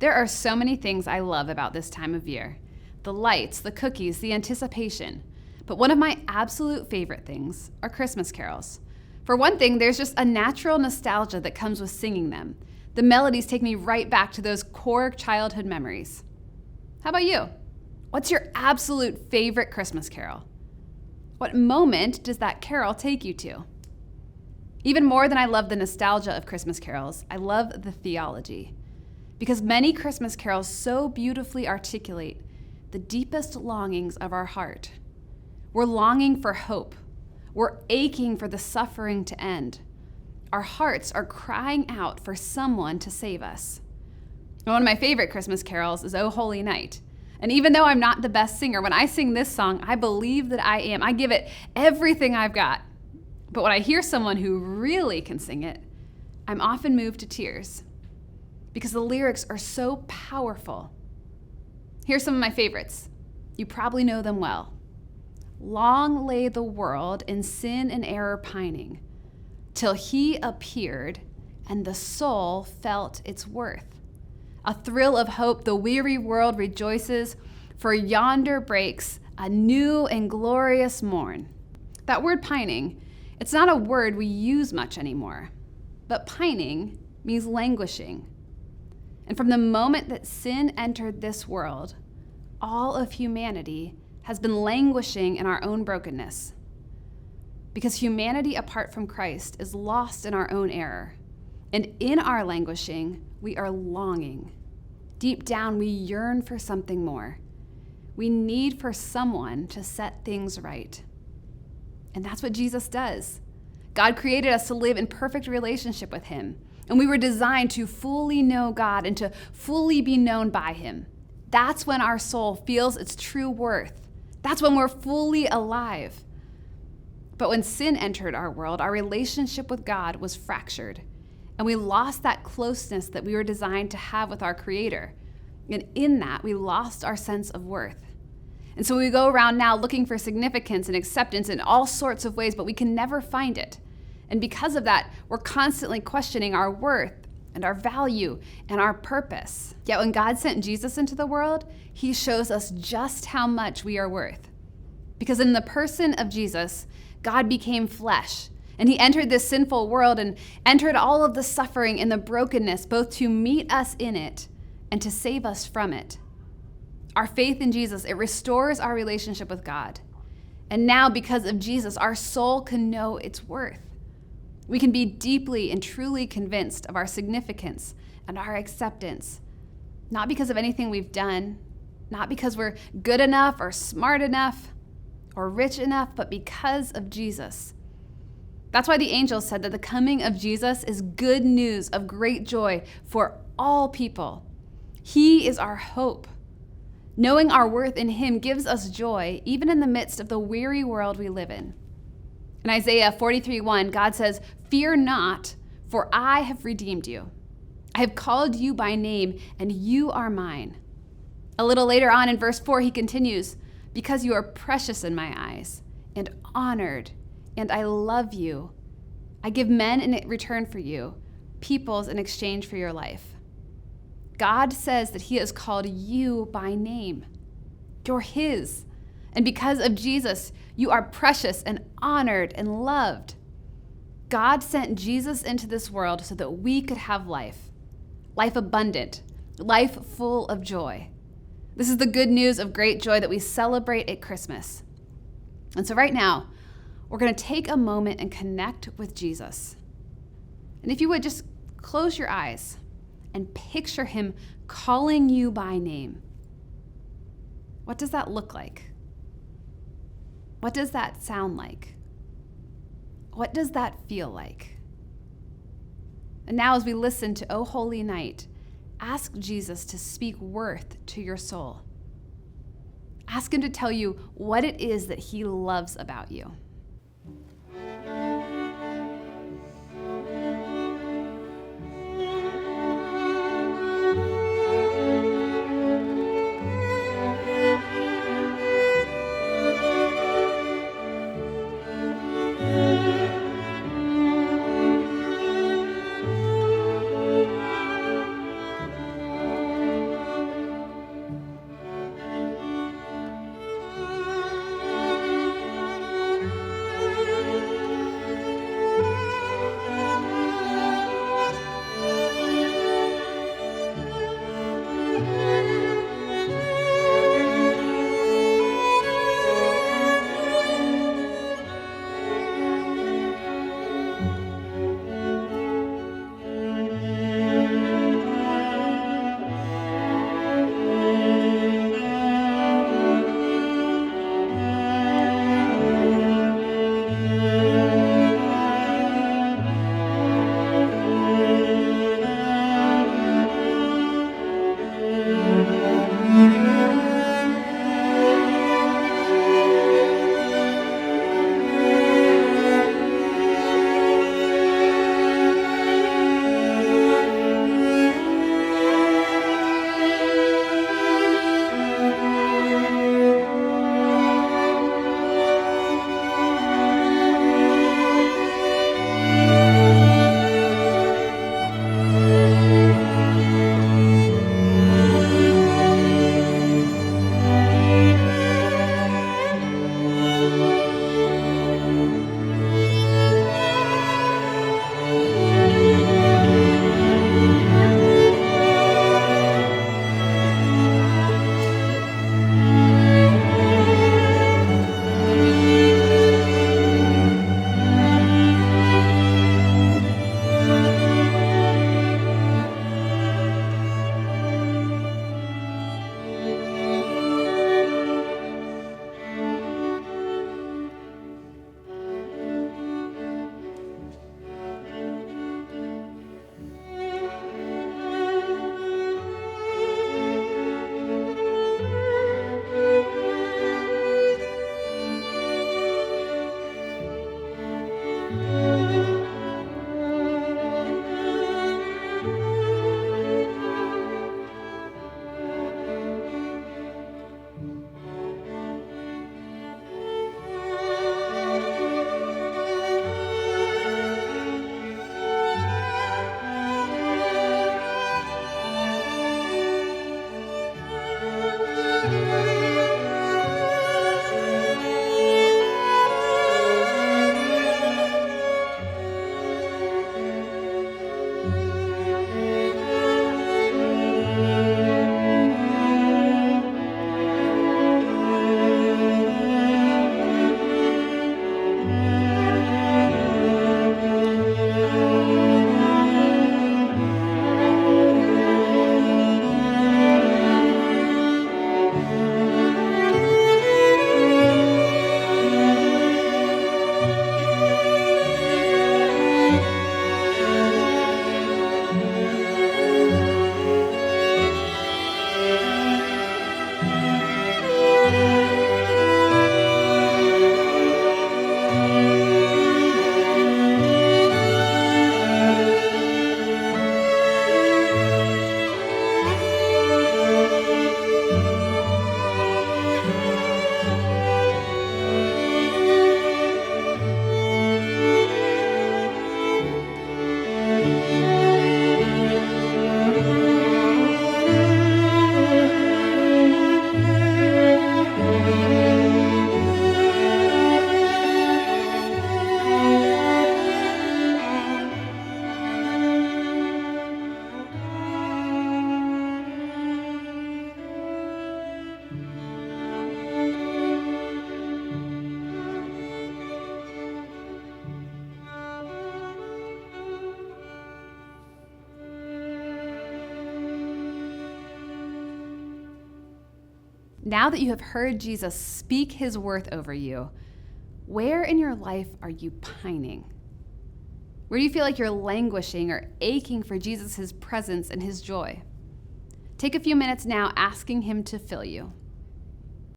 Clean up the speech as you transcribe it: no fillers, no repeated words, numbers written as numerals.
There are so many things I love about this time of year. The lights, the cookies, the anticipation. But one of my absolute favorite things are Christmas carols. For one thing, there's just a natural nostalgia that comes with singing them. The melodies take me right back to those core childhood memories. How about you? What's your absolute favorite Christmas carol? What moment does that carol take you to? Even more than I love the nostalgia of Christmas carols, I love the theology. Because many Christmas carols so beautifully articulate the deepest longings of our heart. We're longing for hope. We're aching for the suffering to end. Our hearts are crying out for someone to save us. One of my favorite Christmas carols is O Holy Night. And even though I'm not the best singer, when I sing this song, I believe that I am. I give it everything I've got. But when I hear someone who really can sing it, I'm often moved to tears because the lyrics are so powerful. Here's some of my favorites. You probably know them well. Long lay the world in sin and error pining, till he appeared and the soul felt its worth. A thrill of hope the weary world rejoices, for yonder breaks a new and glorious morn. That word pining, it's not a word we use much anymore, but pining means languishing. And from the moment that sin entered this world, all of humanity has been languishing in our own brokenness. Because humanity apart from Christ is lost in our own error. And in our languishing, we are longing. Deep down, we yearn for something more. We need for someone to set things right. And that's what Jesus does. God created us to live in perfect relationship with him. And we were designed to fully know God and to fully be known by him. That's when our soul feels its true worth. That's when we're fully alive. But when sin entered our world, our relationship with God was fractured. And we lost that closeness that we were designed to have with our Creator. And in that, we lost our sense of worth. And so we go around now looking for significance and acceptance in all sorts of ways, but we can never find it. And because of that, we're constantly questioning our worth and our value and our purpose. Yet when God sent Jesus into the world, he shows us just how much we are worth. Because in the person of Jesus, God became flesh. And he entered this sinful world and entered all of the suffering and the brokenness, both to meet us in it and to save us from it. Our faith in Jesus, it restores our relationship with God. And now, because of Jesus, our soul can know its worth. We can be deeply and truly convinced of our significance and our acceptance, not because of anything we've done, not because we're good enough or smart enough or rich enough, but because of Jesus. That's why the angels said that the coming of Jesus is good news of great joy for all people. He is our hope. Knowing our worth in him gives us joy, even in the midst of the weary world we live in. In Isaiah 43:1, God says, "Fear not, for I have redeemed you. I have called you by name, and you are mine." A little later on in verse 4, he continues, "Because you are precious in my eyes, and honored, and I love you. I give men in return for you, peoples in exchange for your life." God says that he has called you by name. You're his. And because of Jesus, you are precious and honored and loved. God sent Jesus into this world so that we could have life abundant, life full of joy. This is the good news of great joy that we celebrate at Christmas. And so right now, we're going to take a moment and connect with Jesus. And if you would, just close your eyes and picture him calling you by name. What does that look like? What does that sound like? What does that feel like? And now as we listen to O Holy Night, ask Jesus to speak worth to your soul. Ask him to tell you what it is that he loves about you. Now that you have heard Jesus speak his worth over you, where in your life are you pining? Where do you feel like you're languishing or aching for Jesus' presence and his joy? Take a few minutes now asking him to fill you.